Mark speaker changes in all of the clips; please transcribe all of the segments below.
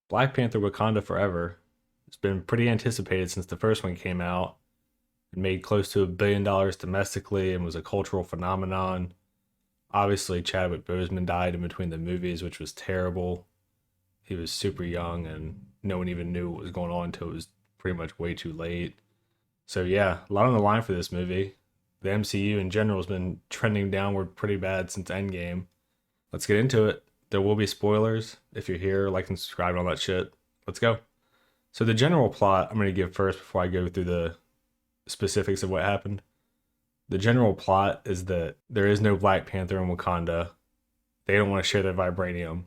Speaker 1: Black Panther Wakanda Forever. It's been pretty anticipated since the first one came out. It made close to $1 billion domestically and was a cultural phenomenon. Obviously, Chadwick Boseman died in between the movies, which was terrible. He was super young and no one even knew what was going on until it was pretty much way too late. So, yeah, a lot on the line for this movie. The MCU in general has been trending downward pretty bad since Endgame. Let's get into it. There will be spoilers. If you're here, like and subscribe and all that shit. Let's go. So the general plot I'm going to give first before I go through the specifics of what happened. The general plot is that there is no Black Panther in Wakanda. They don't want to share their vibranium.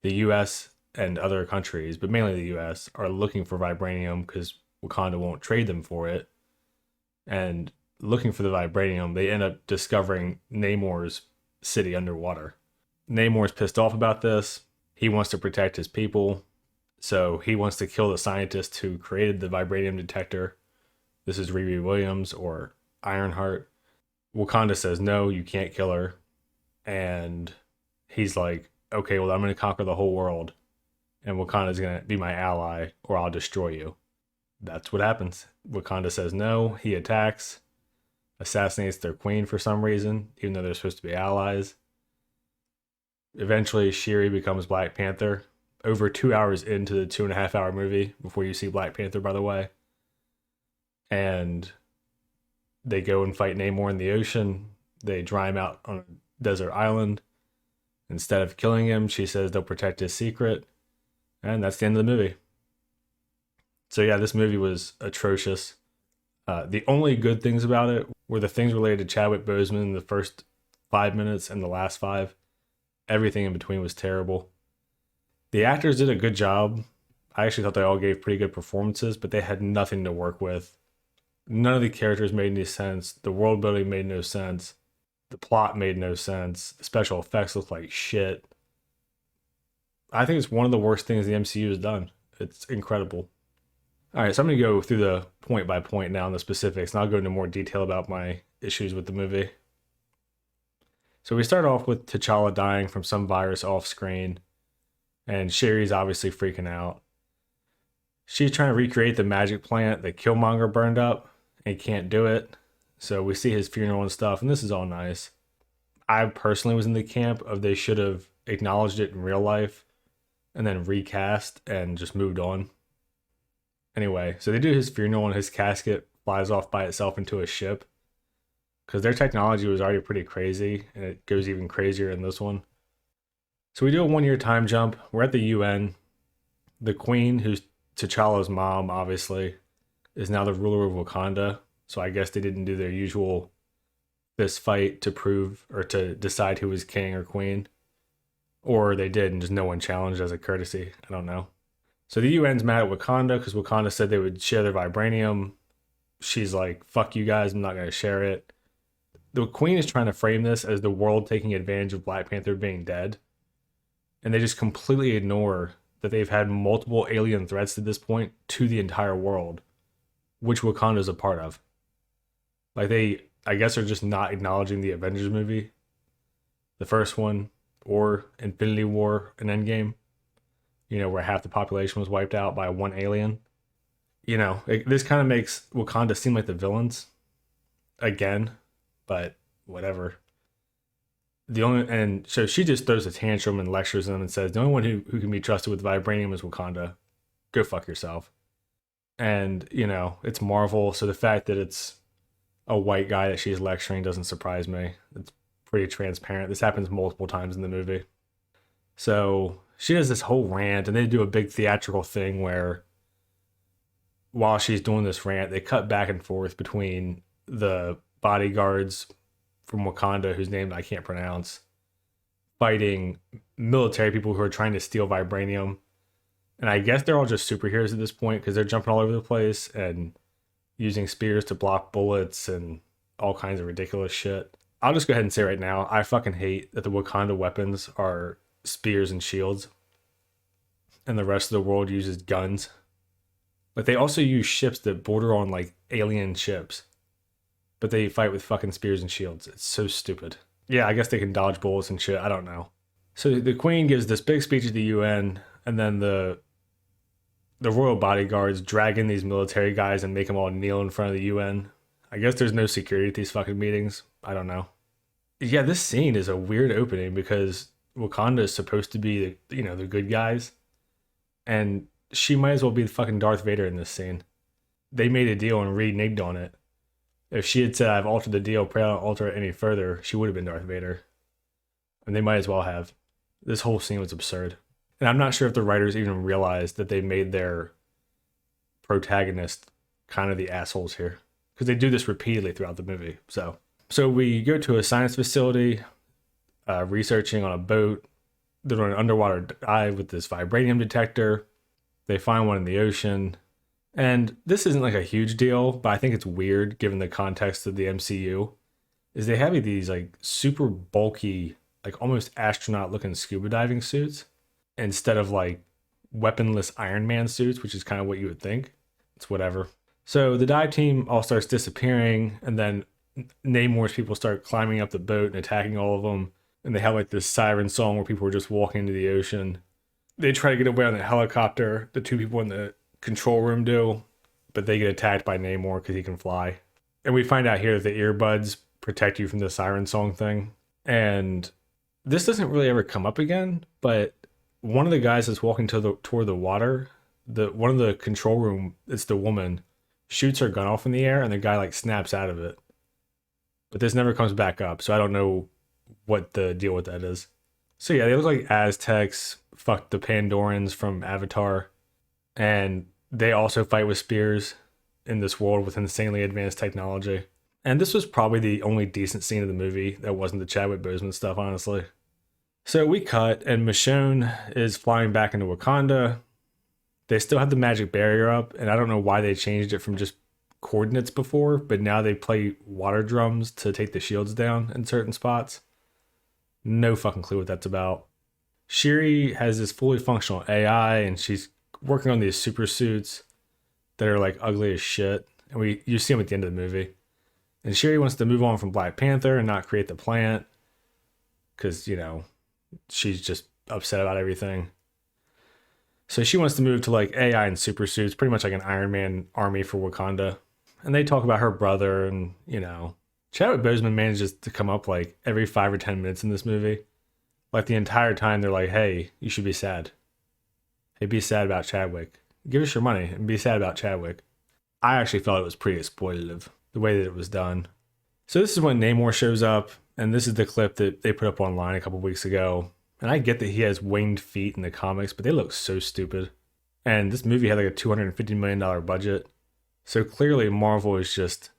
Speaker 1: The US and other countries, but mainly the US, are looking for vibranium because Wakanda won't trade them for it. And looking for the vibranium, they end up discovering Namor's city underwater. Namor's pissed off about this. He wants to protect his people. So he wants to kill the scientist who created the vibranium detector. This is Riri Williams or Ironheart. Wakanda says, no, you can't kill her. And he's like, okay, well, I'm going to conquer the whole world. And Wakanda's going to be my ally or I'll destroy you. That's what happens. Wakanda says no. He attacks, assassinates their queen for some reason, even though they're supposed to be allies. Eventually, Shuri becomes Black Panther. Over 2 hours into the 2.5 hour movie before you see Black Panther, by the way. And they go and fight Namor in the ocean. They dry him out on a desert island. Instead of killing him, she says they'll protect his secret. And that's the end of the movie. So yeah, this movie was atrocious. The only good things about it were the things related to Chadwick Boseman in the first 5 minutes and the last 5. Everything in between was terrible. The actors did a good job. I actually thought they all gave pretty good performances, but they had nothing to work with. None of the characters made any sense. The world building made no sense. The plot made no sense. The special effects looked like shit. I think it's one of the worst things the MCU has done. It's incredible. All right, so I'm going to go through the point by point now in the specifics, and I'll go into more detail about my issues with the movie. So we start off with T'Challa dying from some virus off screen. And Shuri's obviously freaking out. She's trying to recreate the magic plant that Killmonger burned up and can't do it. So we see his funeral and stuff, and this is all nice. I personally was in the camp of they should have acknowledged it in real life and then recast and just moved on. Anyway, so they do his funeral and his casket flies off by itself into a ship because their technology was already pretty crazy and it goes even crazier in this one. So we do a 1 year time jump. We're at the UN. The queen, who's T'Challa's mom, obviously, is now the ruler of Wakanda. So I guess they didn't do their usual fist fight to prove or to decide who was king or queen. Or they did and just no one challenged as a courtesy. I don't know. So the UN's mad at Wakanda because Wakanda said they would share their vibranium. She's like, fuck you guys, I'm not going to share it. The queen is trying to frame this as the world taking advantage of Black Panther being dead. And they just completely ignore that they've had multiple alien threats to this point to the entire world, which Wakanda is a part of. Like they, I guess, are just not acknowledging the Avengers movie, the first one, or Infinity War and Endgame, where half the population was wiped out by one alien. This kind of makes Wakanda seem like the villains again, but whatever. So she just throws a tantrum and lectures them and says, the only one who can be trusted with vibranium is Wakanda. Go fuck yourself. And, it's Marvel, so the fact that it's a white guy that she's lecturing doesn't surprise me. It's pretty transparent. This happens multiple times in the movie. So she does this whole rant, and they do a big theatrical thing where while she's doing this rant, they cut back and forth between the bodyguards from Wakanda, whose name I can't pronounce, fighting military people who are trying to steal vibranium. And I guess they're all just superheroes at this point because they're jumping all over the place and using spears to block bullets and all kinds of ridiculous shit. I'll just go ahead and say right now, I fucking hate that the Wakanda weapons are spears and shields and the rest of the world uses guns. But they also use ships that border on like alien ships. But they fight with fucking spears and shields. It's so stupid. Yeah, I guess they can dodge bullets and shit. I don't know. So the queen gives this big speech at the UN and then the royal bodyguards drag in these military guys and make them all kneel in front of the UN. I guess there's no security at these fucking meetings. I don't know. Yeah, this scene is a weird opening because Wakanda is supposed to be, the good guys, and she might as well be the fucking Darth Vader in this scene. They made a deal and reneged on it. If she had said, "I've altered the deal, pray I don't alter it any further," she would have been Darth Vader. And they might as well have. This whole scene was absurd. And I'm not sure if the writers even realized that they made their protagonist kind of the assholes here, because they do this repeatedly throughout the movie. So we go to a science facility, researching on a boat. They're doing an underwater dive with this vibranium detector. They find one in the ocean. And this isn't like a huge deal, but I think it's weird given the context of the MCU, is they have these like super bulky, like almost astronaut looking scuba diving suits instead of like weaponless Iron Man suits, which is kind of what you would think. It's whatever. So the dive team all starts disappearing, and then Namor's people start climbing up the boat and attacking all of them. And they have like this siren song where people are just walking into the ocean. They try to get away on the helicopter. The two people in the control room do, but they get attacked by Namor because he can fly. And we find out here that the earbuds protect you from the siren song thing. And this doesn't really ever come up again, but one of the guys that's walking toward the water, one of the control room, it's the woman, shoots her gun off in the air, and the guy like snaps out of it. But this never comes back up, so I don't know what the deal with that is. So yeah, they look like Aztecs, fuck the Pandorans from Avatar, and they also fight with spears in this world with insanely advanced technology. And this was probably the only decent scene of the movie that wasn't the Chadwick Boseman stuff, honestly. So we cut, and Michonne is flying back into Wakanda. They still have the magic barrier up, and I don't know why they changed it from just coordinates before, but now they play water drums to take the shields down in certain spots. No fucking clue what that's about. Shuri has this fully functional AI, and she's working on these super suits that are like ugly as shit. And you see them at the end of the movie. And Shuri wants to move on from Black Panther and not create the plant because, she's just upset about everything. So she wants to move to like AI and super suits, pretty much like an Iron Man army for Wakanda. And they talk about her brother, and Chadwick Boseman manages to come up like every 5 or 10 minutes in this movie. Like the entire time they're like, "Hey, you should be sad. Hey, be sad about Chadwick. Give us your money and be sad about Chadwick." I actually felt it was pretty exploitative, the way that it was done. So this is when Namor shows up, and this is the clip that they put up online a couple weeks ago. And I get that he has winged feet in the comics, but they look so stupid. And this movie had like a $250 million budget. So clearly Marvel is just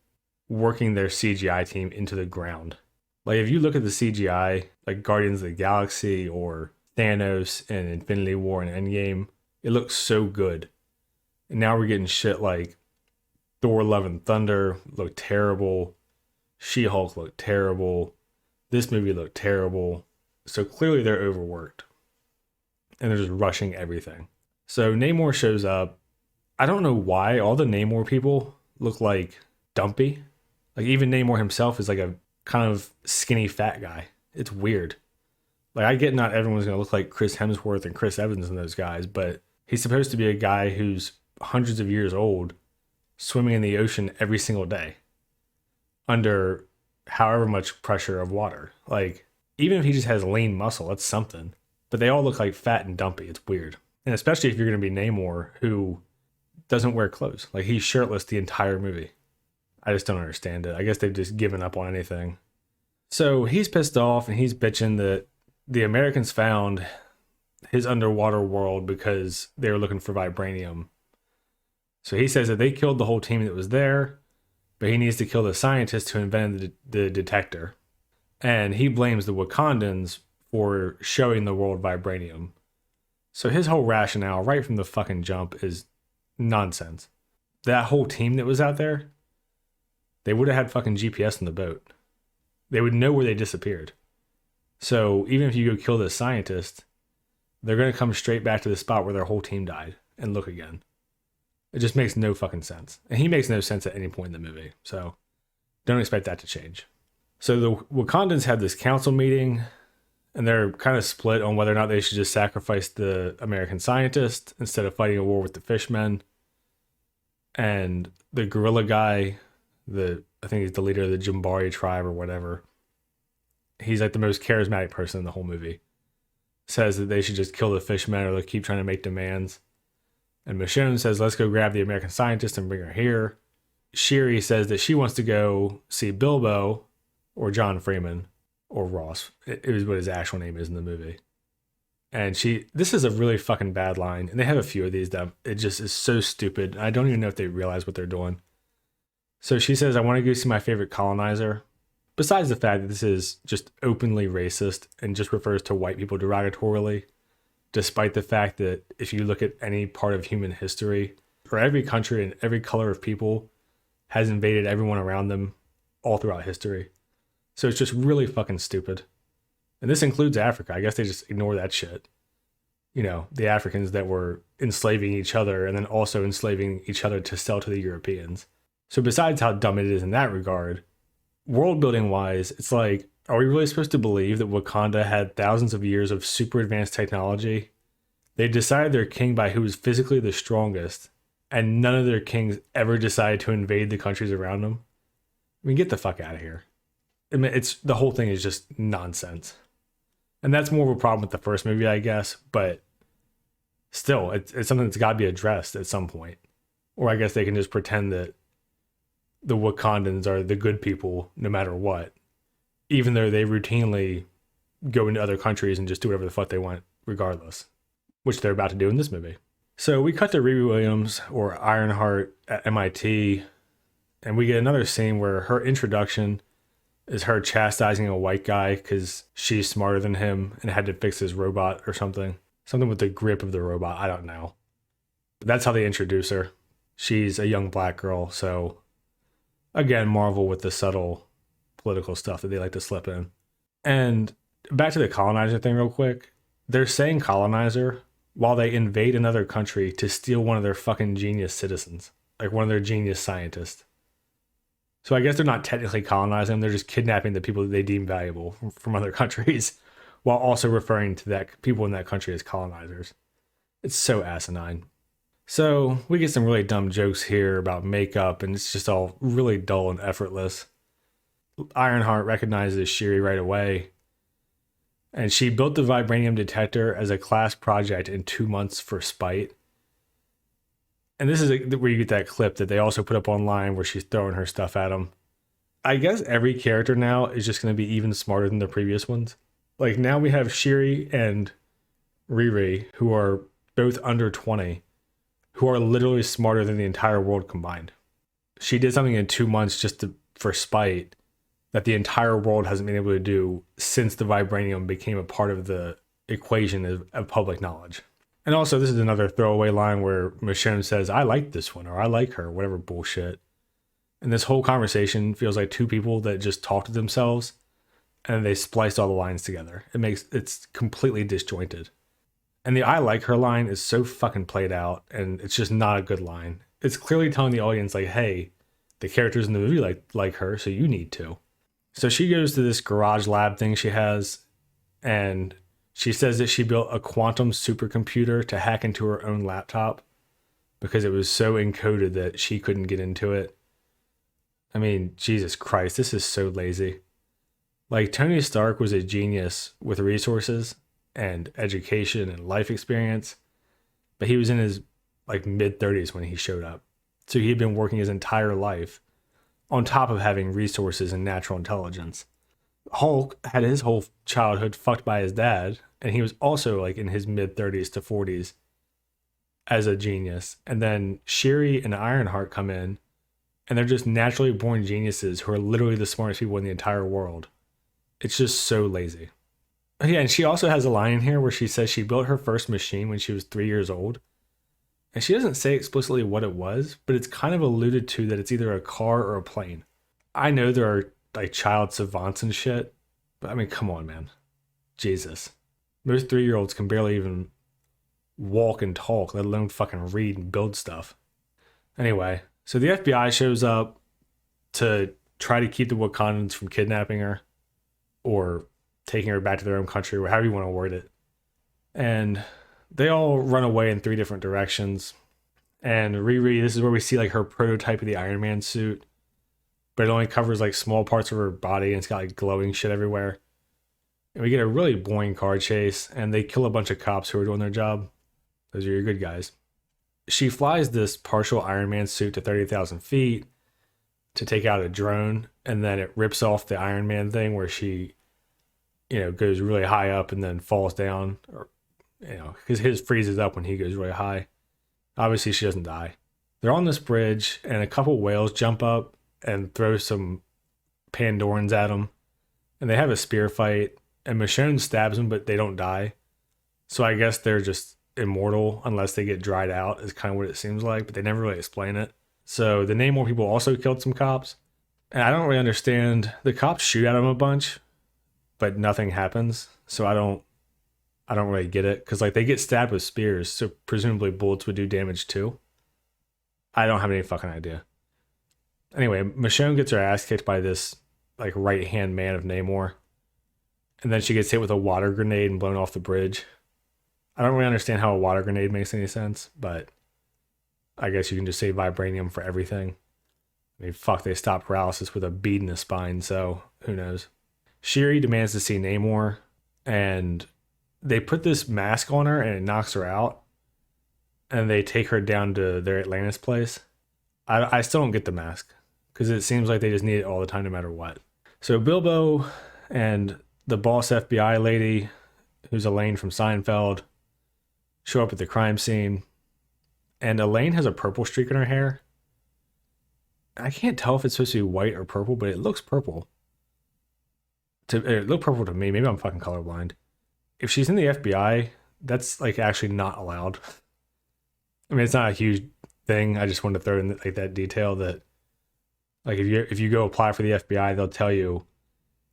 Speaker 1: working their CGI team into the ground. Like if you look at the CGI, like Guardians of the Galaxy or Thanos and Infinity War and Endgame, it looks so good. And now we're getting shit like Thor Love and Thunder looked terrible. She-Hulk looked terrible. This movie looked terrible. So clearly they're overworked. And they're just rushing everything. So Namor shows up. I don't know why all the Namor people look like dumpy. Like even Namor himself is like a kind of skinny fat guy. It's weird. Like I get not everyone's going to look like Chris Hemsworth and Chris Evans and those guys, but he's supposed to be a guy who's hundreds of years old, swimming in the ocean every single day under however much pressure of water. Like even if he just has lean muscle, that's something. But they all look like fat and dumpy. It's weird. And especially if you're going to be Namor, who doesn't wear clothes. Like he's shirtless the entire movie. I just don't understand it. I guess they've just given up on anything. So he's pissed off and he's bitching that the Americans found his underwater world because they were looking for vibranium. So he says that they killed the whole team that was there, but he needs to kill the scientist who invented the detector. And he blames the Wakandans for showing the world vibranium. So his whole rationale right from the fucking jump is nonsense. That whole team that was out there, they would have had fucking GPS in the boat. They would know where they disappeared. So even if you go kill this scientist, they're going to come straight back to the spot where their whole team died and look again. It just makes no fucking sense. And he makes no sense at any point in the movie. So don't expect that to change. So the Wakandans had this council meeting, And they're kind of split on whether or not they should just sacrifice the American scientist instead of fighting a war with the fishmen. And the gorilla guy, I think he's the leader of the Jimbari tribe or whatever. He's like the most charismatic person in the whole movie. Says that they should just kill the fishmen or they'll keep trying to make demands. And Michonne says, let's go grab the American scientist and bring her here. Shiri says that she wants to go see Bilbo or John Freeman or Ross. It was what his actual name is in the movie. And this is a really fucking bad line. And they have a few of these that it just is so stupid. I don't even know if they realize what they're doing. So she says, I want to go see my favorite colonizer. Besides the fact that this is just openly racist and just refers to white people derogatorily, despite the fact that if you look at any part of human history, or every country and every color of people has invaded everyone around them all throughout history. So it's just really fucking stupid. And this includes Africa. I guess they just ignore that shit. You know, the Africans that were enslaving each other and then also enslaving each other to sell to the Europeans. So besides how dumb it is in that regard, world building wise, it's like, are we really supposed to believe that Wakanda had thousands of years of super advanced technology? They decided their king by who was physically the strongest, and none of their kings ever decided to invade the countries around them? I mean, get the fuck out of here. I mean, the whole thing is just nonsense. And that's more of a problem with the first movie, I guess, but still, it's something that's got to be addressed at some point. Or I guess they can just pretend that the Wakandans are the good people no matter what, even though they routinely go into other countries and just do whatever the fuck they want regardless, which they're about to do in this movie. So we cut to Riri Williams, or Ironheart, at MIT, and we get another scene where her introduction is her chastising a white guy because she's smarter than him and had to fix his robot or something. Something with the grip of the robot, I don't know. But that's how they introduce her. She's a young black girl, so again, Marvel with the subtle political stuff that they like to slip in. And back to the colonizer thing real quick. They're saying colonizer while they invade another country to steal one of their fucking genius citizens. Like one of their genius scientists. So I guess they're not technically colonizing them. They're just kidnapping the people that they deem valuable from other countries while also referring to that people in that country as colonizers. It's so asinine. So we get some really dumb jokes here about makeup, and it's just all really dull and effortless. Ironheart recognizes Shiri right away, and she built the vibranium detector as a class project in 2 months for spite. And this is where you get that clip that they also put up online where she's throwing her stuff at him. I guess every character now is just going to be even smarter than the previous ones. Like now we have Shiri and Riri, who are both under 20, who are literally smarter than the entire world combined. She did something in 2 months for spite that the entire world hasn't been able to do since the vibranium became a part of the equation of public knowledge. And also, this is another throwaway line where Michonne says, I like this one, or I like her, whatever bullshit. And this whole conversation feels like two people that just talk to themselves and then they spliced all the lines together. It's completely disjointed. And the I like her line is so fucking played out, and it's just not a good line. It's clearly telling the audience, like, hey, the characters in the movie like her, so you need to. So she goes to this garage lab thing she has, and she says that she built a quantum supercomputer to hack into her own laptop because it was so encoded that she couldn't get into it. I mean, Jesus Christ, this is so lazy. Like, Tony Stark was a genius with resources and education and life experience, but he was in his mid-30s when he showed up. So he had been working his entire life on top of having resources and natural intelligence. Hulk had his whole childhood fucked by his dad, and he was also in his mid-30s to 40s as a genius. And then Shiri and Ironheart come in, and they're just naturally born geniuses who are literally the smartest people in the entire world. It's just so lazy. Yeah, and she also has a line in here where she says she built her first machine when she was 3 years old. And she doesn't say explicitly what it was, but it's kind of alluded to that it's either a car or a plane. I know there are child savants and shit, but I mean, come on, man. Jesus. Most 3-year-olds can barely even walk and talk, let alone fucking read and build stuff. Anyway, so the FBI shows up to try to keep the Wakandans from kidnapping her, or taking her back to their own country, or however you want to word it. And they all run away in 3 different directions. And Riri, this is where we see like her prototype of the Iron Man suit, but it only covers like small parts of her body, and it's got like glowing shit everywhere. And we get a really boring car chase, and they kill a bunch of cops who are doing their job. Those are your good guys. She flies this partial Iron Man suit to 30,000 feet to take out a drone, and then it rips off the Iron Man thing where she, goes really high up and then falls down, or, because his freezes up when he goes really high. Obviously, she doesn't die. They're on this bridge, and a couple whales jump up and throw some Pandorans at them, and they have a spear fight, and Michonne stabs them, but they don't die. So I guess they're just immortal unless they get dried out, is kind of what it seems like, but they never really explain it. So the Namor people also killed some cops, and I don't really understand. The cops shoot at them a bunch, but nothing happens. So I don't really get it, because like they get stabbed with spears, so presumably bullets would do damage too. I don't have any fucking idea. Anyway, Michonne gets her ass kicked by this like right hand man of Namor, and then she gets hit with a water grenade and blown off the bridge. I don't really understand how a water grenade makes any sense, but I guess you can just say vibranium for everything. I mean, fuck, they stopped paralysis with a bead in the spine, so who knows. Shuri demands to see Namor, and they put this mask on her and it knocks her out, and they take her down to their Atlantis place. I still don't get the mask, because it seems like they just need it all the time no matter what. So Bilbo and the boss FBI lady, who's Elaine from Seinfeld, show up at the crime scene, and Elaine has a purple streak in her hair. I can't tell if it's supposed to be white or purple, but it looks purple. It looked purple to me. Maybe I'm fucking colorblind. If she's in the FBI, that's like actually not allowed. I mean, it's not a huge thing. I just wanted to throw in like that detail that, like, if you go apply for the FBI, they'll tell you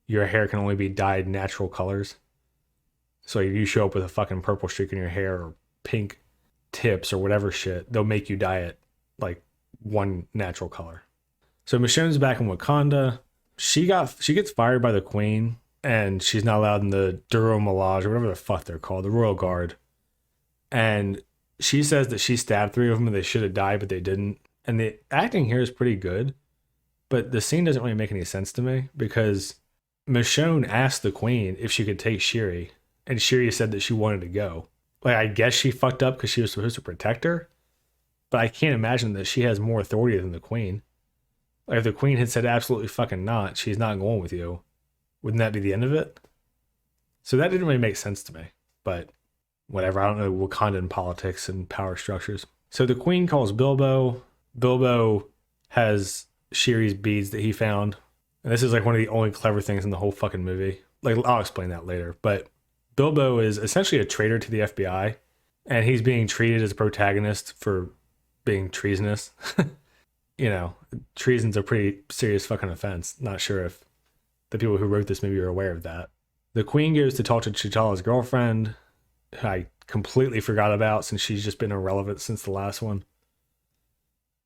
Speaker 1: your hair can only be dyed natural colors. So if you show up with a fucking purple streak in your hair or pink tips or whatever shit, they'll make you dye it like one natural color. So Michonne's back in Wakanda. She gets fired by the Queen, and she's not allowed in the Duro Milaje or whatever the fuck they're called, the Royal Guard. And she says that she stabbed 3 of them and they should have died, but they didn't. And the acting here is pretty good, but the scene doesn't really make any sense to me, because Michonne asked the Queen if she could take Shuri, and Shuri said that she wanted to go. Like, I guess she fucked up because she was supposed to protect her, but I can't imagine that she has more authority than the Queen. Like, if the Queen had said absolutely fucking not, she's not going with you, wouldn't that be the end of it? So that didn't really make sense to me, but whatever. I don't know Wakandan politics and power structures. So the Queen calls Bilbo. Bilbo has Shuri's beads that he found, and this is like one of the only clever things in the whole fucking movie. Like, I'll explain that later, but Bilbo is essentially a traitor to the FBI, and he's being treated as a protagonist for being treasonous. Treason's a pretty serious fucking offense. Not sure if the people who wrote this movie are aware of that. The Queen goes to talk to T'Challa's girlfriend, who I completely forgot about since she's just been irrelevant since the last one.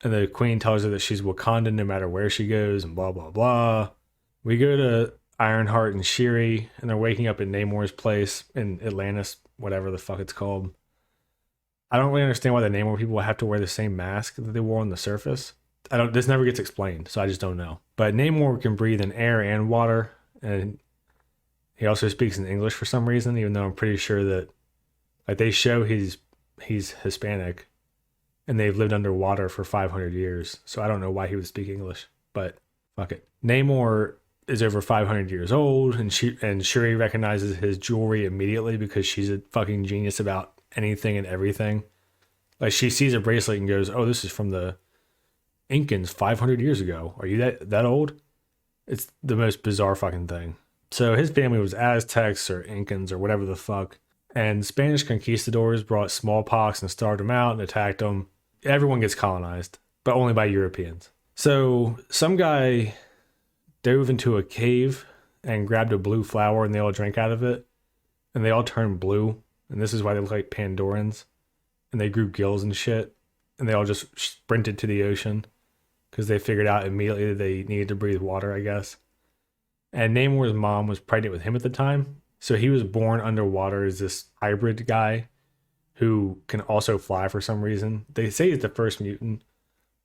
Speaker 1: And the Queen tells her that she's Wakandan no matter where she goes, and blah, blah, blah. We go to Ironheart and Shuri, and they're waking up in Namor's place in Atlantis, whatever the fuck it's called. I don't really understand why the Namor people have to wear the same mask that they wore on the surface. This never gets explained, so I just don't know. But Namor can breathe in air and water, and he also speaks in English for some reason, even though I'm pretty sure that, like, they show he's Hispanic, and they've lived underwater for 500 years, so I don't know why he would speak English, but fuck it. Namor is over 500 years old, and Shuri recognizes his jewelry immediately because she's a fucking genius about anything and everything. Like, she sees a bracelet and goes, "Oh, this is from the Incans 500 years ago. Are you that old?" It's the most bizarre fucking thing. So his family was Aztecs or Incans or whatever the fuck, and Spanish conquistadors brought smallpox and starved them out and attacked them. Everyone gets colonized, but only by Europeans. So some guy dove into a cave and grabbed a blue flower, and they all drank out of it, and they all turned blue, and this is why they look like Pandorans, and they grew gills and shit, and they all just sprinted to the ocean because they figured out immediately that they needed to breathe water, I guess. And Namor's mom was pregnant with him at the time, So he was born underwater as this hybrid guy who can also fly for some reason. They say he's the first mutant,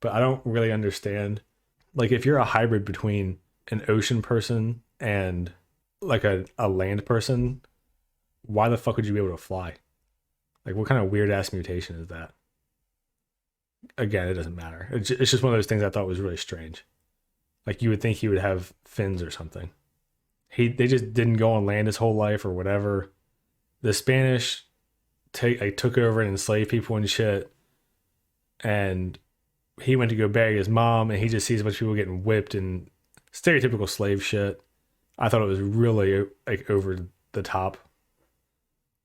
Speaker 1: but I don't really understand. Like, if you're a hybrid between an ocean person and like a land person, why the fuck would you be able to fly? Like, what kind of weird ass mutation is that? Again, it doesn't matter. It's just one of those things I thought was really strange. Like, you would think he would have fins or something. They just didn't go on land his whole life or whatever. The Spanish took over and enslaved people and shit. And he went to go bury his mom, and he just sees a bunch of people getting whipped and stereotypical slave shit. I thought it was really like over the top.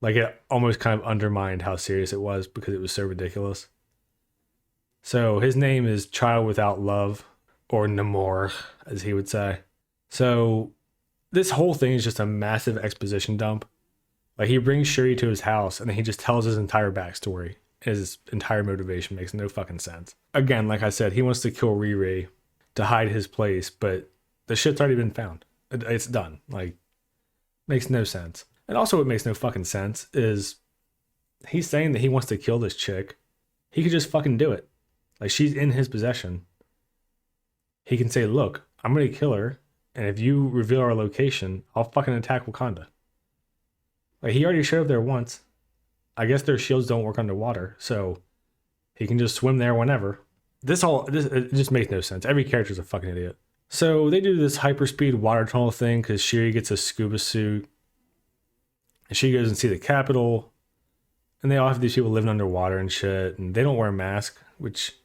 Speaker 1: Like, it almost kind of undermined how serious it was because it was so ridiculous. So his name is Child Without Love, or Namor, as he would say. So this whole thing is just a massive exposition dump. Like, he brings Shuri to his house and then he just tells his entire backstory. His entire motivation makes no fucking sense. Again, like I said, he wants to kill Riri to hide his place, but the shit's already been found. It's done. Like, makes no sense. And also what makes no fucking sense is he's saying that he wants to kill this chick. He could just fucking do it. Like, she's in his possession. He can say, look, I'm going to kill her, and if you reveal our location, I'll fucking attack Wakanda. Like, he already showed up there once. I guess their shields don't work underwater, so he can just swim there whenever. It just makes no sense. Every character's a fucking idiot. So they do this hyperspeed water tunnel thing because Shuri gets a scuba suit. And she goes and see the Capitol. And they all have these people living underwater and shit. And they don't wear a mask, which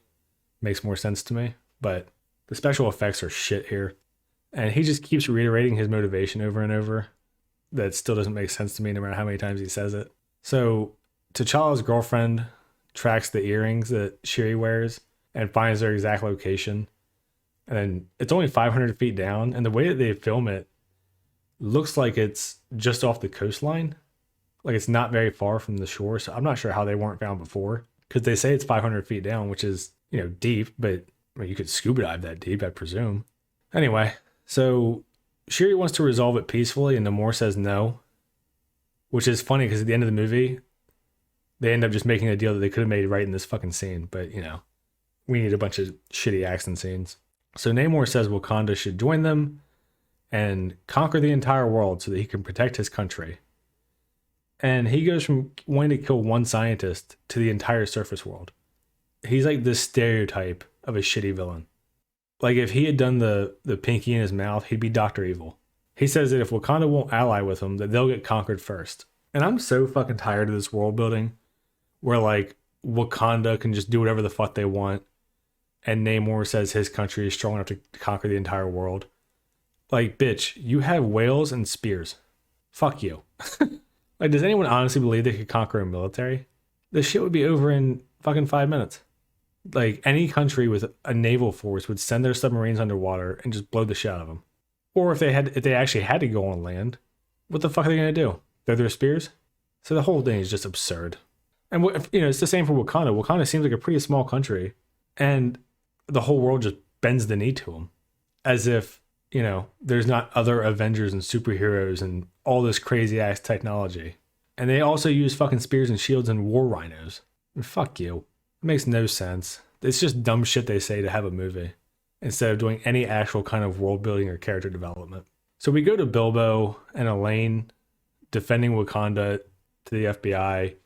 Speaker 1: makes more sense to me. But the special effects are shit here. And he just keeps reiterating his motivation over and over. That still doesn't make sense to me no matter how many times he says it. So T'Challa's girlfriend tracks the earrings that Shuri wears and finds their exact location. And then it's only 500 feet down. And the way that they film it looks like it's just off the coastline. Like, it's not very far from the shore. So I'm not sure how they weren't found before. Because they say it's 500 feet down, which is, deep. But I mean, you could scuba dive that deep, I presume. Anyway, so Shuri wants to resolve it peacefully, and Namor says no. Which is funny because at the end of the movie, they end up just making a deal that they could have made right in this fucking scene. But, we need a bunch of shitty action scenes. So Namor says Wakanda should join them and conquer the entire world so that he can protect his country. And he goes from wanting to kill one scientist to the entire surface world. He's like this stereotype of a shitty villain. Like, if he had done the pinky in his mouth, he'd be Dr. Evil. He says that if Wakanda won't ally with him, that they'll get conquered first. And I'm so fucking tired of this world building where, like, Wakanda can just do whatever the fuck they want. And Namor says his country is strong enough to conquer the entire world. Like, bitch, you have whales and spears. Fuck you. Like, does anyone honestly believe they could conquer a military? This shit would be over in fucking 5 minutes. Like, any country with a naval force would send their submarines underwater and just blow the shit out of them. Or if they actually had to go on land, what the fuck are they gonna do? Throw their spears? So the whole thing is just absurd. And it's the same for Wakanda. Wakanda seems like a pretty small country, and the whole world just bends the knee to them, as if there's not other Avengers and superheroes and all this crazy ass technology. And they also use fucking spears and shields and war rhinos. And fuck you. It makes no sense. It's just dumb shit they say to have a movie, instead of doing any actual kind of world building or character development. So we go to Bilbo and Elaine defending Wakanda to the FBI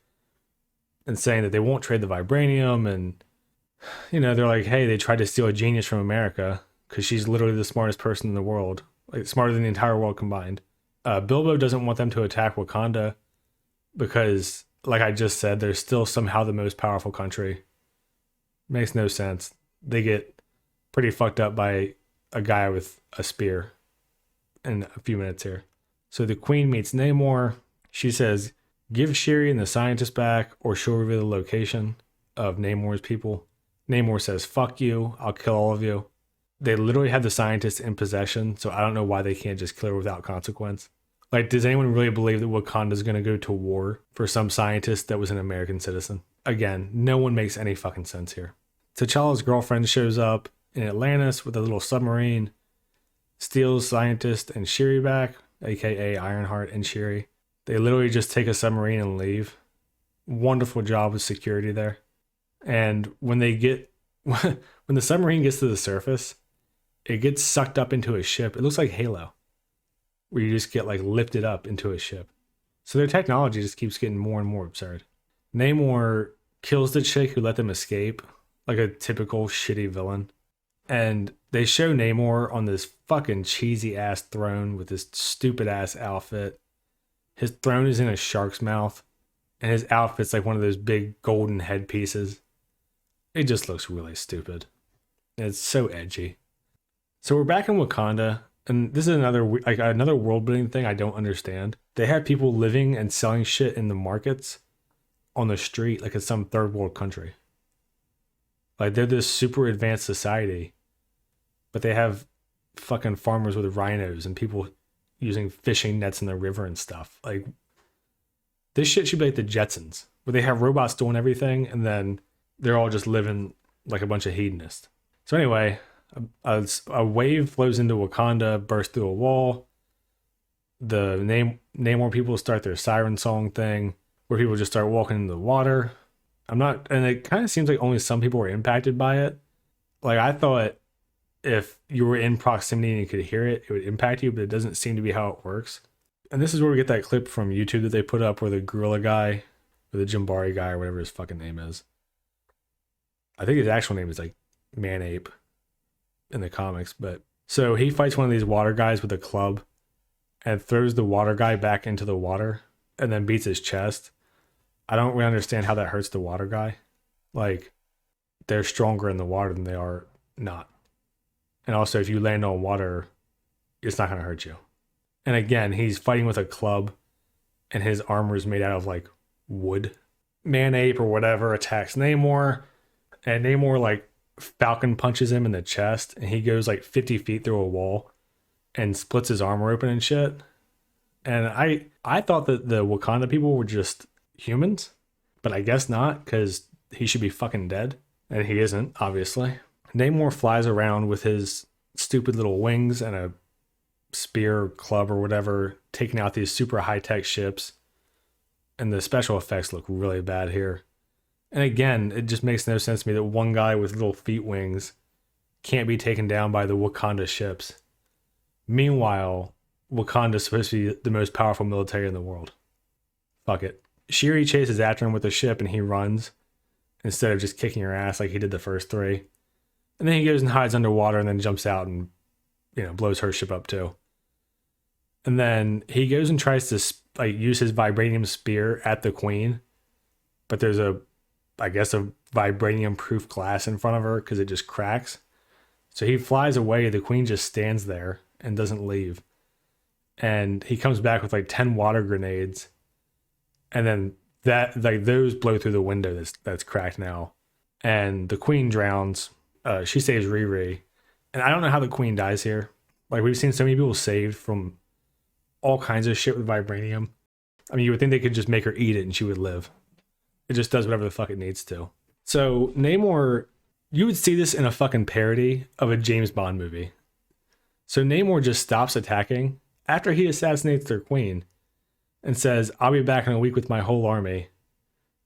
Speaker 1: and saying that they won't trade the vibranium. And, they're like, hey, they tried to steal a genius from America because she's literally the smartest person in the world, like smarter than the entire world combined. Bilbo doesn't want them to attack Wakanda because, like I just said, they're still somehow the most powerful country. Makes no sense. They get pretty fucked up by a guy with a spear in a few minutes here. So the queen meets Namor. She says, give Shuri and the scientist back or she'll reveal the location of Namor's people. Namor says, fuck you, I'll kill all of you. They literally have the scientists in possession, so I don't know why they can't just kill her without consequence. Like, does anyone really believe that Wakanda's going to go to war for some scientist that was an American citizen? Again, no one makes any fucking sense here. T'Challa's girlfriend shows up in Atlantis with a little submarine, steals scientist and Shuri back, aka Ironheart and Shuri. They literally just take a submarine and leave. Wonderful job with security there. And when they get when the submarine gets to the surface, it gets sucked up into a ship. It looks like Halo, where you just get like lifted up into a ship. So their technology just keeps getting more and more absurd. Namor kills the chick who let them escape, like a typical shitty villain. And they show Namor on this fucking cheesy ass throne with this stupid ass outfit. His throne is in a shark's mouth, and his outfit's like one of those big golden headpieces. It just looks really stupid. It's so edgy. So we're back in Wakanda, and this is another world building thing I don't understand. They have people living and selling shit in the markets on the street like it's some third world country. Like they're this super advanced society, but they have fucking farmers with rhinos and people using fishing nets in the river and stuff. Like this shit should be like the Jetsons, where they have robots doing everything and then they're all just living like a bunch of hedonists. So anyway, a wave flows into Wakanda, bursts through a wall. The Namor people start their siren song thing, where people just start walking into the water. And it kind of seems like only some people were impacted by it. Like I thought if you were in proximity and you could hear it, it would impact you, but it doesn't seem to be how it works. And this is where we get that clip from YouTube that they put up where the gorilla guy, or the Jambari guy, or whatever his fucking name is. I think his actual name is like Man-Ape in the comics, but so he fights one of these water guys with a club and throws the water guy back into the water and then beats his chest. I don't really understand how that hurts the water guy. Like, they're stronger in the water than they are not. And also, if you land on water, it's not going to hurt you. And again, he's fighting with a club and his armor is made out of like wood. Man-Ape or whatever attacks Namor, and Namor like falcon punches him in the chest, and he goes like 50 feet through a wall and splits his armor open and shit. And I thought that the Wakanda people were just humans, but I guess not, because he should be fucking dead, and he isn't, obviously. Namor flies around with his stupid little wings and a spear club or whatever, taking out these super high-tech ships, and the special effects look really bad here. And again, it just makes no sense to me that one guy with little feet wings can't be taken down by the Wakanda ships. Meanwhile, Wakanda is supposed to be the most powerful military in the world. Fuck it. Shuri chases after him with the ship and he runs instead of just kicking her ass like he did the first three. And then he goes and hides underwater and then jumps out and, blows her ship up too. And then he goes and tries to use his vibranium spear at the queen, but there's a vibranium proof glass in front of her because it just cracks. So he flies away. The queen just stands there and doesn't leave. And he comes back with like 10 water grenades. And then those blow through the window that's cracked now. And the queen drowns. She saves Riri. And I don't know how the queen dies here. Like, we've seen so many people saved from all kinds of shit with vibranium. I mean, you would think they could just make her eat it and she would live. It just does whatever the fuck it needs to. So Namor, you would see this in a fucking parody of a James Bond movie. So Namor just stops attacking after he assassinates their queen and says, I'll be back in a week with my whole army,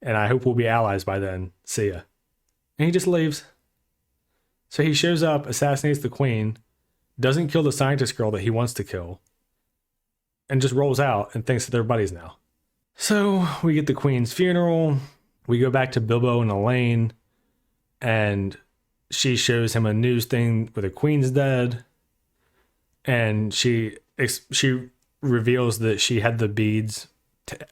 Speaker 1: and I hope we'll be allies by then. See ya. And he just leaves. So he shows up, assassinates the queen, doesn't kill the scientist girl that he wants to kill, and just rolls out and thinks that they're buddies now. So we get the queen's funeral. We go back to Bilbo and Elaine, and she shows him a news thing where the queen's dead. And she reveals that she had the beads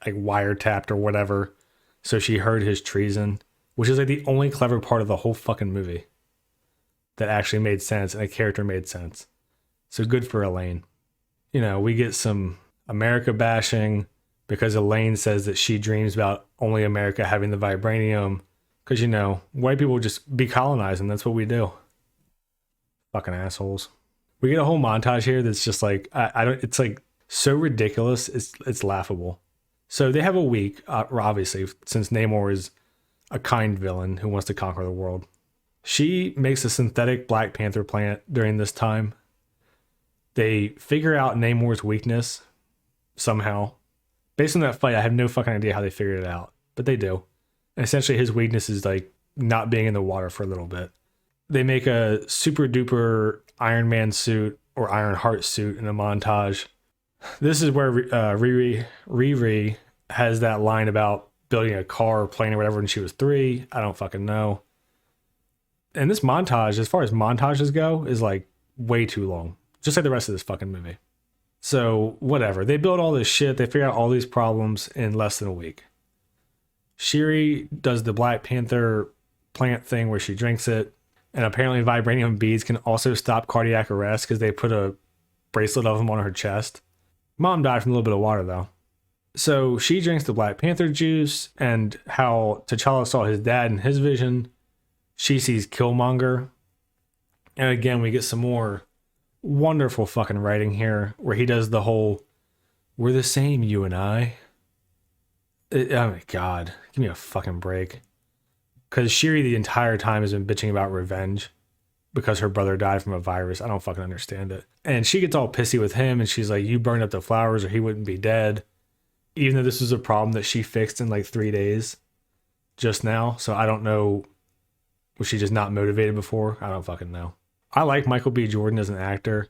Speaker 1: wiretapped or whatever, so she heard his treason, which is like the only clever part of the whole fucking movie that actually made sense and a character made sense. So good for Elaine. We get some America bashing because Elaine says that she dreams about only America having the vibranium because, white people just be colonizing. That's what we do. Fucking assholes. We get a whole montage here that's just like, it's like so ridiculous. It's laughable. So they have a week, obviously, since Namor is a kind villain who wants to conquer the world. She makes a synthetic Black Panther plant during this time. They figure out Namor's weakness somehow. Based on that fight, I have no fucking idea how they figured it out, but they do. And essentially, his weakness is like not being in the water for a little bit. They make a super duper Iron Man suit or Iron Heart suit in a montage. This is where Riri has that line about building a car or plane or whatever when she was 3. I don't fucking know. And this montage, as far as montages go, is like way too long. Just like the rest of this fucking movie. So, whatever. They build all this shit. They figure out all these problems in less than a week. Shiri does the Black Panther plant thing where she drinks it. And apparently vibranium beads can also stop cardiac arrest because they put a bracelet of them on her chest. Mom died from a little bit of water, though. So she drinks the Black Panther juice, and how T'Challa saw his dad in his vision. She sees Killmonger. And again, we get some more wonderful fucking writing here, where he does the whole, we're the same, you and I. Oh my God. Give me a fucking break. Because Shiri the entire time has been bitching about revenge because her brother died from a virus. I don't fucking understand it. And she gets all pissy with him, and she's like, you burned up the flowers or he wouldn't be dead. Even though this was a problem that she fixed in like 3 days just now. So I don't know. Was she just not motivated before? I don't fucking know. I like Michael B. Jordan as an actor,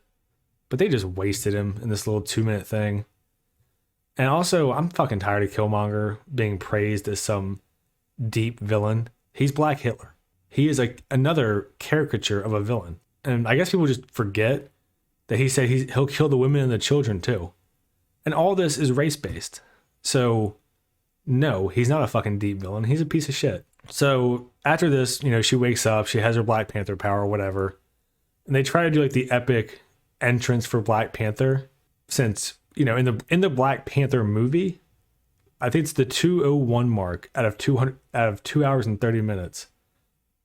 Speaker 1: but they just wasted him in this little 2-minute thing. And also, I'm fucking tired of Killmonger being praised as some deep villain. He's Black Hitler. He is like another caricature of a villain. And I guess people just forget that he said he'll kill the women and the children too. And all this is race-based. So, no, he's not a fucking deep villain. He's a piece of shit. So, after this, she wakes up, she has her Black Panther power or whatever. And they try to do like the epic entrance for Black Panther. Since, in the Black Panther movie, I think it's the 2:01 mark out of 2 hours and 30 minutes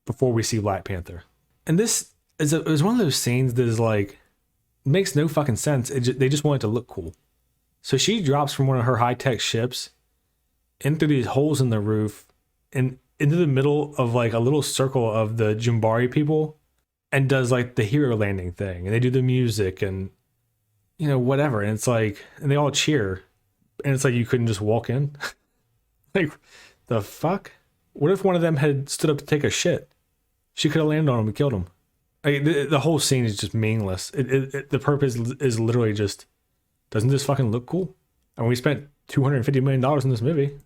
Speaker 1: before we see Black Panther. And this is one of those scenes that is like, makes no fucking sense. They just want it to look cool. So she drops from one of her high-tech ships in through these holes in the roof and into the middle of like a little circle of the Jumbari people and does like the hero landing thing. And they do the music and, whatever. And it's like, and they all cheer. And it's like, you couldn't just walk in? Like, the fuck? What if one of them had stood up to take a shit? She could have landed on him and killed him. Like, the whole scene is just meaningless. The purpose is literally just, doesn't this fucking look cool? And we spent $250 million in this movie.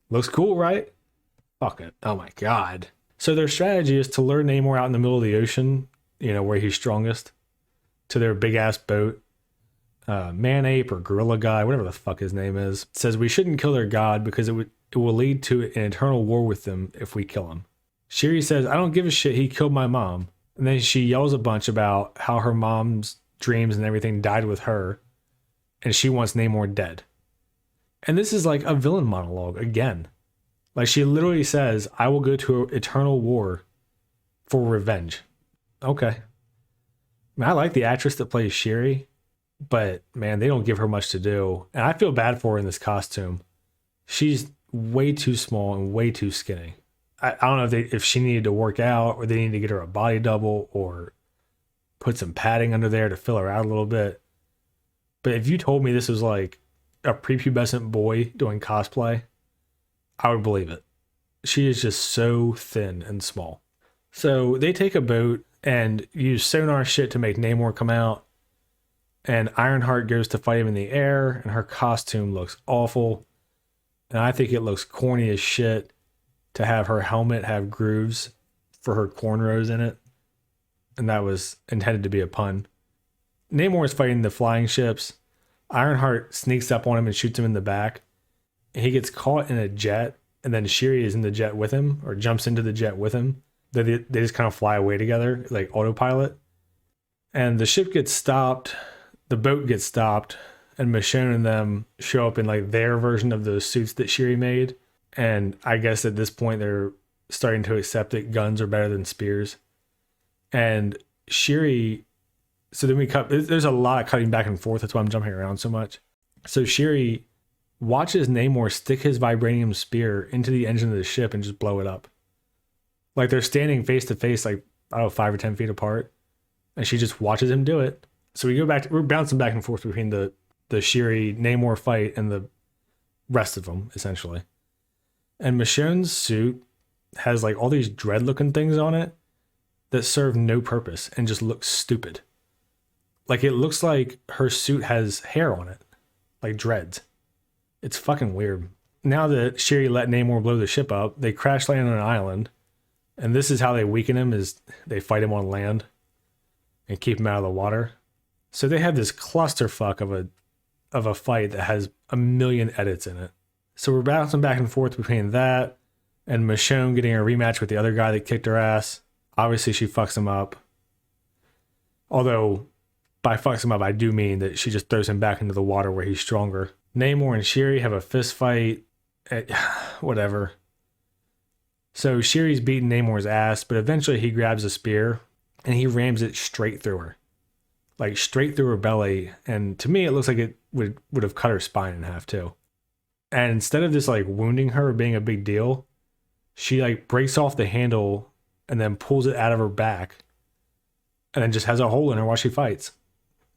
Speaker 1: Looks cool, right? Fuck it. Oh my God. So their strategy is to lure Namor out in the middle of the ocean, where he's strongest, to their big ass boat. Man-Ape or Gorilla Guy, whatever the fuck his name is, says we shouldn't kill their god because it will lead to an eternal war with them if we kill him. Shiri says, I don't give a shit, he killed my mom. And then she yells a bunch about how her mom's dreams and everything died with her, and she wants Namor dead. And this is like a villain monologue again. Like, she literally says, I will go to an eternal war for revenge. Okay. I mean, I like the actress that plays Shiri, but man, they don't give her much to do. And I feel bad for her in this costume. She's way too small and way too skinny. I don't know if she needed to work out, or they needed to get her a body double, or put some padding under there to fill her out a little bit. But if you told me this was like a prepubescent boy doing cosplay, I would believe it. She is just so thin and small. So they take a boat and use sonar shit to make Namor come out. And Ironheart goes to fight him in the air, and her costume looks awful. And I think it looks corny as shit to have her helmet have grooves for her cornrows in it. And that was intended to be a pun. Namor is fighting the flying ships. Ironheart sneaks up on him and shoots him in the back. And he gets caught in a jet, and then Shiri is in the jet with him, or jumps into the jet with him. They just kind of fly away together, like autopilot. And the ship gets stopped. The boat gets stopped, and Michonne and them show up in like their version of those suits that Shiri made. And I guess at this point they're starting to accept that guns are better than spears. And Shiri, so then we cut, there's a lot of cutting back and forth. That's why I'm jumping around so much. So Shiri watches Namor stick his vibranium spear into the engine of the ship and just blow it up. Like, they're standing face to face, like, I don't know, 5 or 10 feet apart. And she just watches him do it. So we're bouncing back and forth between the Shiri Namor fight and the rest of them, essentially. And Michonne's suit has like all these dread looking things on it that serve no purpose and just look stupid. Like it looks like her suit has hair on it, like dreads. It's fucking weird. Now that Shiri let Namor blow the ship up, they crash land on an island. And this is how they weaken him, is they fight him on land and keep him out of the water. So they have this clusterfuck of a fight that has a million edits in it. So we're bouncing back and forth between that and Michonne getting a rematch with the other guy that kicked her ass. Obviously, she fucks him up. Although, by fucks him up, I do mean that she just throws him back into the water where he's stronger. Namor and Shiri have a fist fight. Whatever. So Shiri's beating Namor's ass, but eventually he grabs a spear and he rams it straight through her. Like straight through her belly. And to me, it looks like it would have cut her spine in half too. And instead of just like wounding her being a big deal, she like breaks off the handle and then pulls it out of her back and then just has a hole in her while she fights.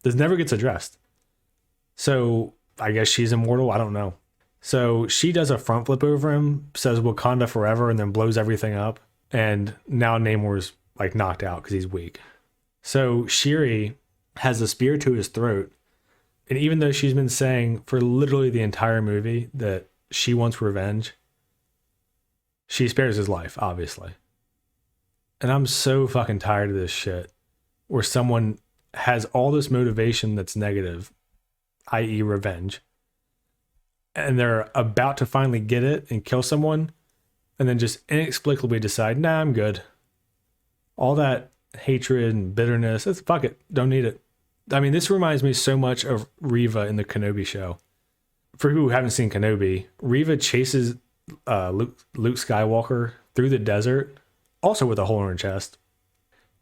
Speaker 1: This never gets addressed. So I guess she's immortal. I don't know. So she does a front flip over him, says Wakanda forever, and then blows everything up. And now Namor's like knocked out because he's weak. So Shiri has a spear to his throat. And even though she's been saying for literally the entire movie that she wants revenge, she spares his life, obviously. And I'm so fucking tired of this shit where someone has all this motivation that's negative, i.e. revenge, and they're about to finally get it and kill someone, and then just inexplicably decide, nah, I'm good. All that hatred and bitterness, it's fuck it, don't need it. I mean, this reminds me so much of Reva in the Kenobi show. For people who haven't seen Kenobi, Reva chases Luke Skywalker through the desert, also with a hole in her chest.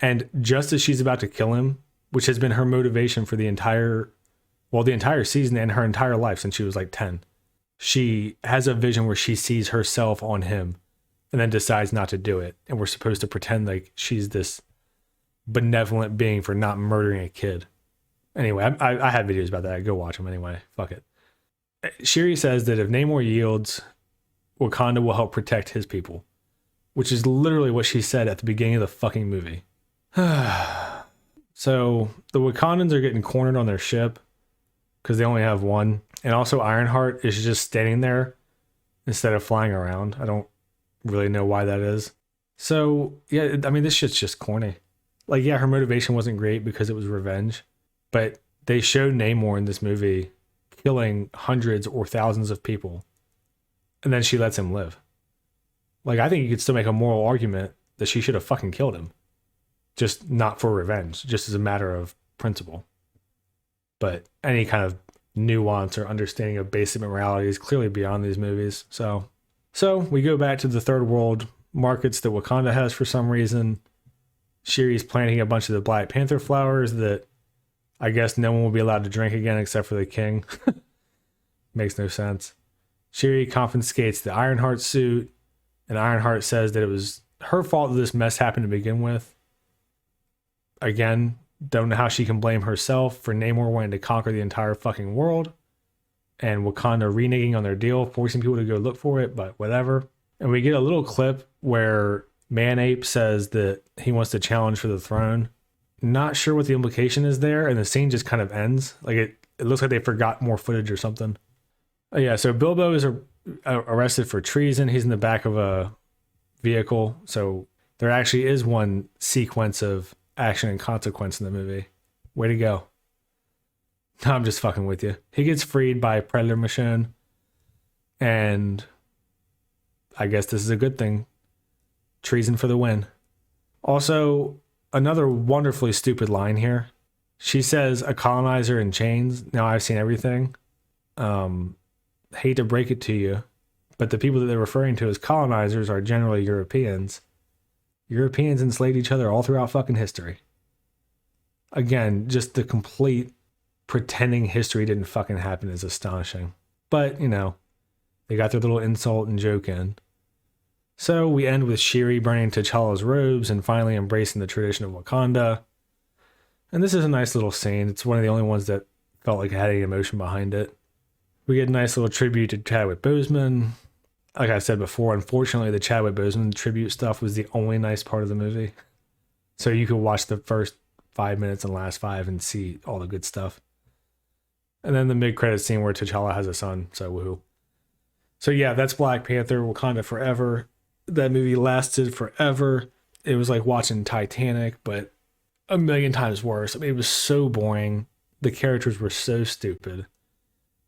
Speaker 1: And just as she's about to kill him, which has been her motivation for the entire season and her entire life since she was like 10, she has a vision where she sees herself on him and then decides not to do it. And we're supposed to pretend like she's this benevolent being for not murdering a kid. Anyway, I had videos about that. Go watch them anyway. Fuck it. Shiri says that if Namor yields, Wakanda will help protect his people, which is literally what she said at the beginning of the fucking movie. So the Wakandans are getting cornered on their ship because they only have one. And also Ironheart is just standing there instead of flying around. I don't really know why that is. So, yeah, I mean, this shit's just corny. Like, yeah, her motivation wasn't great because it was revenge. But they showed Namor in this movie killing hundreds or thousands of people. And then she lets him live. Like, I think you could still make a moral argument that she should have fucking killed him. Just not for revenge, just as a matter of principle. But any kind of nuance or understanding of basic morality is clearly beyond these movies. So we go back to the third world markets that Wakanda has for some reason. Shiri's planting a bunch of the Black Panther flowers that I guess no one will be allowed to drink again except for the king. Makes no sense. Shiri confiscates the Ironheart suit, and Ironheart says that it was her fault that this mess happened to begin with. Again, don't know how she can blame herself for Namor wanting to conquer the entire fucking world and Wakanda reneging on their deal, forcing people to go look for it, but whatever. And we get a little clip where Manape says that he wants to challenge for the throne. Not sure what the implication is there, and the scene just kind of ends. Like it looks like they forgot more footage or something. Oh, yeah, so Bilbo is arrested for treason. He's in the back of a vehicle. So there actually is one sequence of action and consequence in the movie. Way to go. No, I'm just fucking with you. He gets freed by Predator Michonne. And I guess this is a good thing. Treason for the win. Also, another wonderfully stupid line here. She says, a colonizer in chains. Now I've seen everything. Hate to break it to you, but the people that they're referring to as colonizers are generally Europeans. Europeans enslaved each other all throughout fucking history. Again, just the complete pretending history didn't fucking happen is astonishing. But, you know, they got their little insult and joke in. So we end with Shiri burning T'Challa's robes and finally embracing the tradition of Wakanda. And this is a nice little scene. It's one of the only ones that felt like it had any emotion behind it. We get a nice little tribute to Chadwick Boseman. Like I said before, unfortunately, the Chadwick Boseman tribute stuff was the only nice part of the movie. So you could watch the first 5 minutes and last 5 and see all the good stuff. And then the mid-credit scene where T'Challa has a son, so woohoo. So yeah, that's Black Panther Wakanda Forever. That movie lasted forever. It was like watching Titanic, but a million times worse. I mean, it was so boring. The characters were so stupid.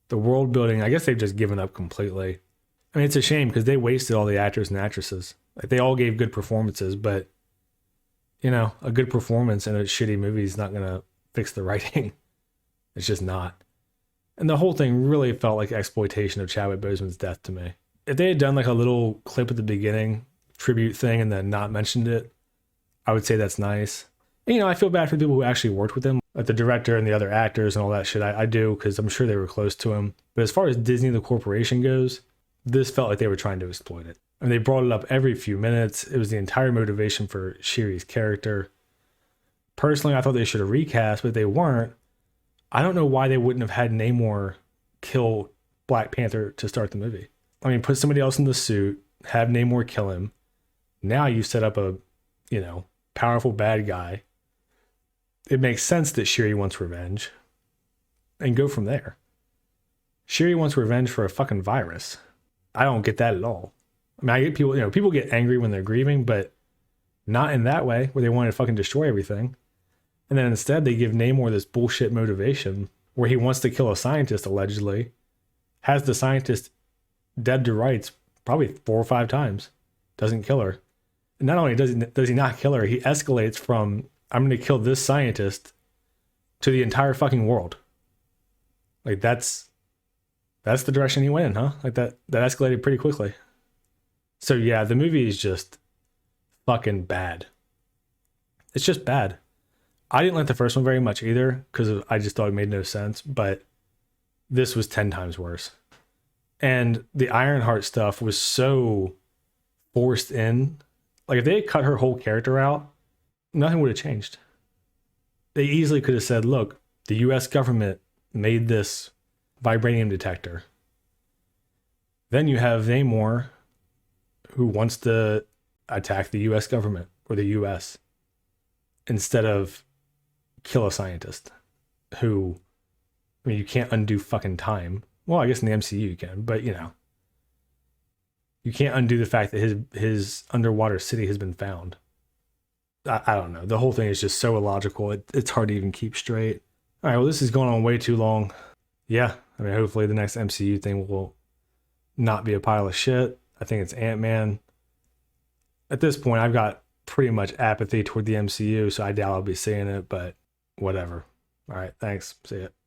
Speaker 1: The world building, I guess they've just given up completely. I mean, it's a shame because they wasted all the actors and actresses. Like, they all gave good performances, but you know, a good performance in a shitty movie is not going to fix the writing. It's just not. And the whole thing really felt like exploitation of Chadwick Boseman's death to me. If they had done like a little clip at the beginning, tribute thing, and then not mentioned it, I would say that's nice. And, you know, I feel bad for the people who actually worked with him, like the director and the other actors and all that shit. I do, because I'm sure they were close to him. But as far as Disney, the corporation, goes, this felt like they were trying to exploit it. I mean, they brought it up every few minutes. It was the entire motivation for Shuri's character. Personally, I thought they should have recast, but they weren't. I don't know why they wouldn't have had Namor kill Black Panther to start the movie. I mean, put somebody else in the suit, have Namor kill him. Now you set up a, you know, powerful bad guy. It makes sense that Shuri wants revenge. And go from there. Shuri wants revenge for a fucking virus. I don't get that at all. I mean, I get people, you know, people get angry when they're grieving, but not in that way where they want to fucking destroy everything. And then instead they give Namor this bullshit motivation where he wants to kill a scientist, allegedly, has the scientist dead to rights probably 4 or 5 times, doesn't kill her. And not only does he not kill her, he escalates from, I'm going to kill this scientist, to the entire fucking world. Like, that's the direction he went in, huh? Like, that escalated pretty quickly. So yeah, the movie is just fucking bad. It's just bad. I didn't like the first one very much either because I just thought it made no sense, but this was 10 times worse. And the Ironheart stuff was so forced in. Like, if they had cut her whole character out, nothing would have changed. They easily could have said, look, the US government made this vibranium detector. Then you have Namor, who wants to attack the US government or the US instead of kill a scientist who, I mean, you can't undo fucking time. Well, I guess in the MCU you can, but you know, you can't undo the fact that his underwater city has been found. I don't know. The whole thing is just so illogical. It's hard to even keep straight. All right, well, this is going on way too long. Yeah, I mean, hopefully the next MCU thing will not be a pile of shit. I think it's Ant-Man. At this point, I've got pretty much apathy toward the MCU, so I doubt I'll be seeing it, but whatever. All right, thanks. See ya.